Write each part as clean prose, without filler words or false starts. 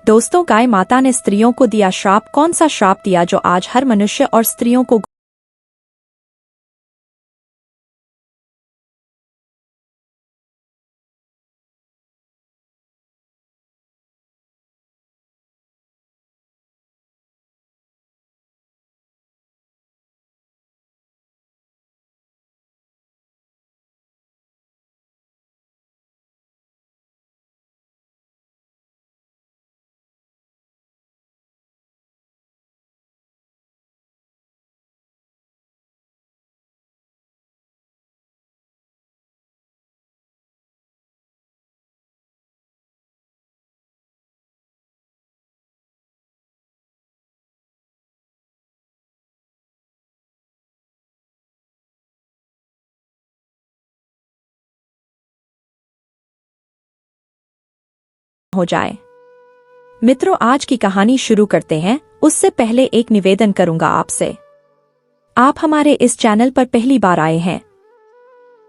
दोस्तों, गाय माता ने स्त्रियों को दिया श्राप। कौन सा श्राप दिया जो आज हर मनुष्य और स्त्रियों को हो जाए। मित्रों, आज की कहानी शुरू करते हैं। उससे पहले एक निवेदन करूंगा आपसे। आप हमारे इस चैनल पर पहली बार आए हैं,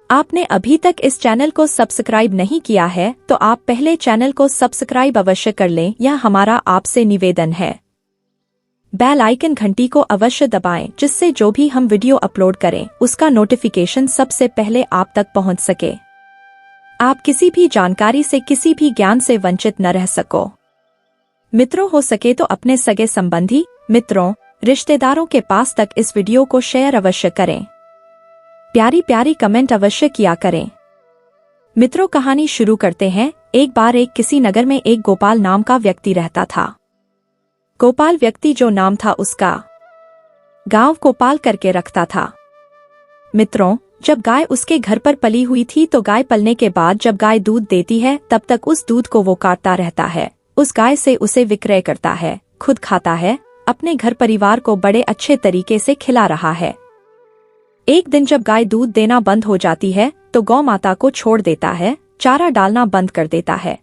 आपने अभी तक इस चैनल को सब्सक्राइब नहीं किया है, तो आप पहले चैनल को सब्सक्राइब अवश्य कर लें। यह हमारा आपसे निवेदन है। बेल आइकन घंटी को अवश्य दबाएं, जिससे जो भी हम वीडियो अपलोड करें उसका नोटिफिकेशन सबसे पहले आप तक पहुंच सके। आप किसी भी जानकारी से, किसी भी ज्ञान से वंचित न रह सको। मित्रों, हो सके तो अपने सगे संबंधी, मित्रों, रिश्तेदारों के पास तक इस वीडियो को शेयर अवश्य करें। प्यारी प्यारी कमेंट अवश्य किया करें। मित्रों, कहानी शुरू करते हैं। एक बार किसी नगर में एक गोपाल नाम का व्यक्ति रहता था। गोपाल व्यक्ति जो नाम था उसका, गांव गोपाल करके रखता था। मित्रों, जब गाय उसके घर पर पली हुई थी तो गाय पलने के बाद जब गाय दूध देती है तब तक उस दूध को वो काटता रहता है। उस गाय से उसे विक्रय करता है, खुद खाता है, अपने घर परिवार को बड़े अच्छे तरीके से खिला रहा है। एक दिन जब गाय दूध देना बंद हो जाती है तो गौ माता को छोड़ देता है, चारा डालना बंद कर देता है।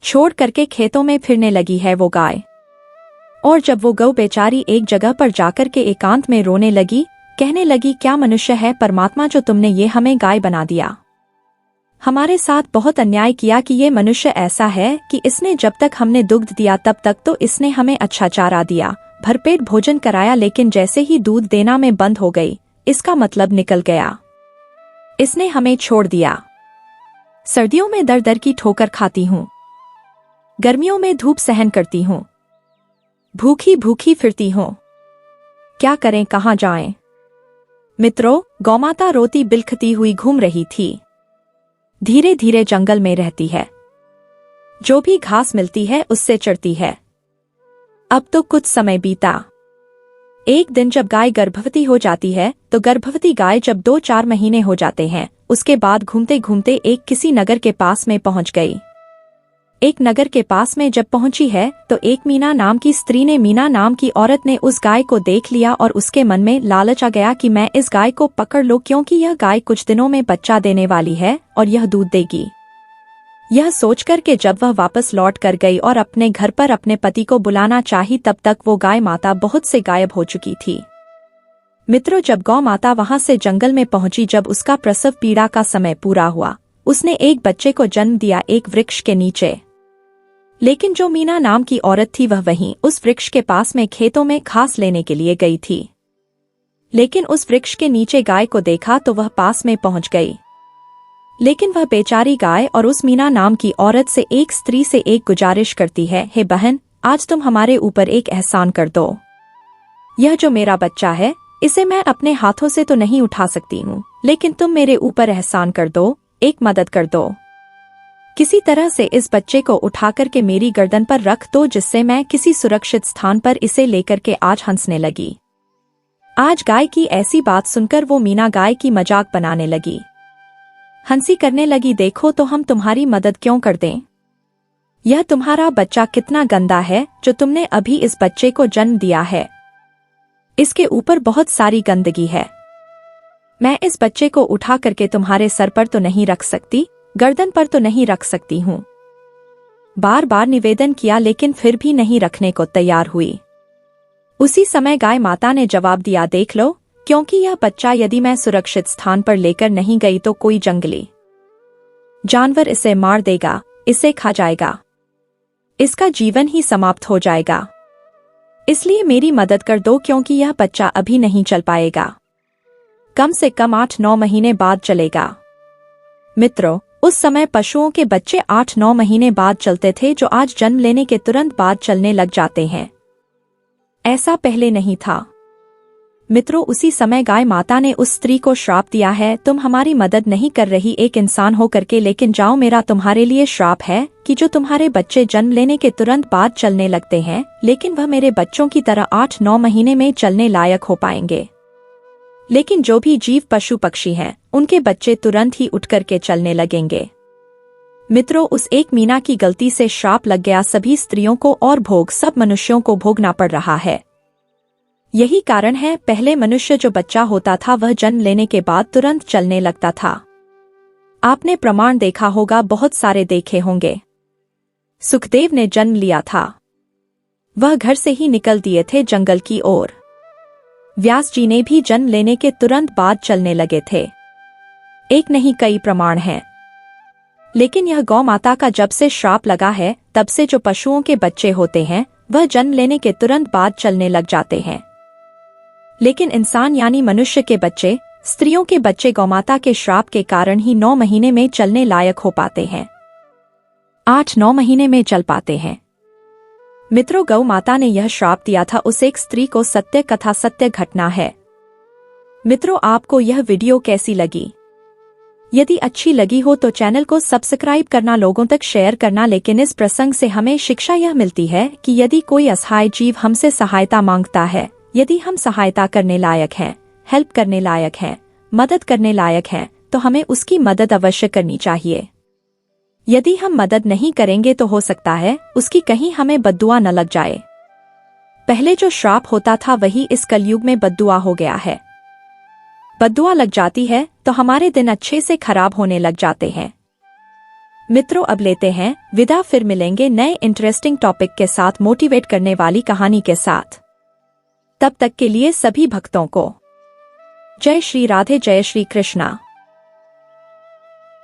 छोड़ करके खेतों में फिरने लगी है वो गाय। और जब वो गौ बेचारी एक जगह पर जाकर के एकांत में रोने लगी, कहने लगी, क्या मनुष्य है परमात्मा जो तुमने ये हमें गाय बना दिया। हमारे साथ बहुत अन्याय किया कि ये मनुष्य ऐसा है कि इसने जब तक हमने दुग्ध दिया तब तक तो इसने हमें अच्छा चारा दिया, भरपेट भोजन कराया, लेकिन जैसे ही दूध देना में बंद हो गई, इसका मतलब निकल गया, इसने हमें छोड़ दिया। सर्दियों में दर दर की ठोकर खाती हूँ, गर्मियों में धूप सहन करती हूँ, भूखी भूखी फिरती हूँ, क्या करें, कहाँ जाएं। मित्रों, गौमाता रोती बिलखती हुई घूम रही थी। धीरे धीरे जंगल में रहती है, जो भी घास मिलती है उससे चढ़ती है। अब तो कुछ समय बीता। एक दिन जब गाय गर्भवती हो जाती है तो गर्भवती गाय जब 2-4 महीने हो जाते हैं, उसके बाद घूमते घूमते एक किसी नगर के पास में पहुंच गई। एक नगर के पास में जब पहुंची है तो एक मीना नाम की स्त्री ने, मीना नाम की औरत ने उस गाय को देख लिया और उसके मन में लालच आ गया कि मैं इस गाय को पकड़ लूं, क्योंकि यह गाय कुछ दिनों में बच्चा देने वाली है और यह दूध देगी। यह सोचकर के जब वह वापस लौट कर गई और अपने घर पर अपने पति को बुलाना चाही, तब तक वो गाय माता बहुत से गायब हो चुकी थी। मित्रों, जब गौ माता वहां से जंगल में पहुंची, जब उसका प्रसव पीड़ा का समय पूरा हुआ, उसने एक बच्चे को जन्म दिया एक वृक्ष के नीचे। लेकिन जो मीना नाम की औरत थी वह वहीं उस वृक्ष के पास में खेतों में घास लेने के लिए गई थी। लेकिन उस वृक्ष के नीचे गाय को देखा तो वह पास में पहुंच गई। लेकिन वह बेचारी गाय और उस मीना नाम की औरत से, एक स्त्री से एक गुजारिश करती है, हे बहन, आज तुम हमारे ऊपर एक एहसान कर दो। यह जो मेरा बच्चा है इसे मैं अपने हाथों से तो नहीं उठा सकती हूँ, लेकिन तुम मेरे ऊपर एहसान कर दो, एक मदद कर दो। किसी तरह से इस बच्चे को उठाकर के मेरी गर्दन पर रख दो, जिससे मैं किसी सुरक्षित स्थान पर इसे लेकर के आज हंसने लगी। आज गाय की ऐसी बात सुनकर वो मीना गाय की मजाक बनाने लगी, हंसी करने लगी, देखो तो हम तुम्हारी मदद क्यों कर दें। यह तुम्हारा बच्चा कितना गंदा है जो तुमने अभी इस बच्चे को जन्म दिया है। इसके ऊपर बहुत सारी गंदगी है। मैं इस बच्चे को उठा करके तुम्हारे सर पर तो नहीं रख सकती, गर्दन पर तो नहीं रख सकती हूँ। बार बार निवेदन किया लेकिन फिर भी नहीं रखने को तैयार हुई। उसी समय गाय माता ने जवाब दिया, देख लो, क्योंकि यह बच्चा यदि मैं सुरक्षित स्थान पर लेकर नहीं गई तो कोई जंगली जानवर इसे मार देगा, इसे खा जाएगा। इसका जीवन ही समाप्त हो जाएगा। इसलिए मेरी मदद कर दो क्योंकि यह बच्चा अभी नहीं चल पाएगा, कम से कम 8-9 महीने बाद चलेगा। मित्रों, उस समय पशुओं के बच्चे 8-9 महीने बाद चलते थे, जो आज जन्म लेने के तुरंत बाद चलने लग जाते हैं। ऐसा पहले नहीं था। मित्रों, उसी समय गाय माता ने उस स्त्री को श्राप दिया है, तुम हमारी मदद नहीं कर रही एक इंसान हो करके, लेकिन जाओ, मेरा तुम्हारे लिए श्राप है कि जो तुम्हारे बच्चे जन्म लेने के तुरंत बाद चलने लगते हैं, लेकिन वह मेरे बच्चों की तरह 8-9 महीने में चलने लायक हो पाएंगे। लेकिन जो भी जीव पशु पक्षी हैं, उनके बच्चे तुरंत ही उठ करके चलने लगेंगे। मित्रों, उस एक मीना की गलती से श्राप लग गया सभी स्त्रियों को और भोग सब मनुष्यों को भोगना पड़ रहा है। यही कारण है, पहले मनुष्य जो बच्चा होता था वह जन्म लेने के बाद तुरंत चलने लगता था। आपने प्रमाण देखा होगा, बहुत सारे देखे होंगे। सुखदेव ने जन्म लिया था, वह घर से ही निकल दिए थे जंगल की ओर। व्यास जी ने भी जन्म लेने के तुरंत बाद चलने लगे थे। एक नहीं कई प्रमाण हैं। लेकिन यह गौ माता का जब से श्राप लगा है, तब से जो पशुओं के बच्चे होते हैं वह जन्म लेने के तुरंत बाद चलने लग जाते हैं। लेकिन इंसान यानी मनुष्य के बच्चे, स्त्रियों के बच्चे गौमाता के श्राप के कारण ही 9 महीने में चलने लायक हो पाते हैं, 8-9 महीने में चल पाते हैं। मित्रों, गौ माता ने यह श्राप दिया था उस एक स्त्री को, सत्य कथा सत्य घटना है। मित्रों, आपको यह वीडियो कैसी लगी? यदि अच्छी लगी हो तो चैनल को सब्सक्राइब करना, लोगों तक शेयर करना। लेकिन इस प्रसंग से हमें शिक्षा यह मिलती है कि यदि कोई असहाय जीव हमसे सहायता मांगता है, यदि हम सहायता करने लायक हैं, हेल्प करने लायक हैं, मदद करने लायक हैं, तो हमें उसकी मदद अवश्य करनी चाहिए। यदि हम मदद नहीं करेंगे तो हो सकता है उसकी कहीं हमें बद्दुआ न लग जाए। पहले जो श्राप होता था वही इस कलयुग में बद्दुआ हो गया है। बद्दुआ लग जाती है तो हमारे दिन अच्छे से खराब होने लग जाते हैं। मित्रों, अब लेते हैं विदा, फिर मिलेंगे नए इंटरेस्टिंग टॉपिक के साथ, मोटिवेट करने वाली कहानी के साथ। तब तक के लिए सभी भक्तों को जय श्री राधे, जय श्री कृष्णा।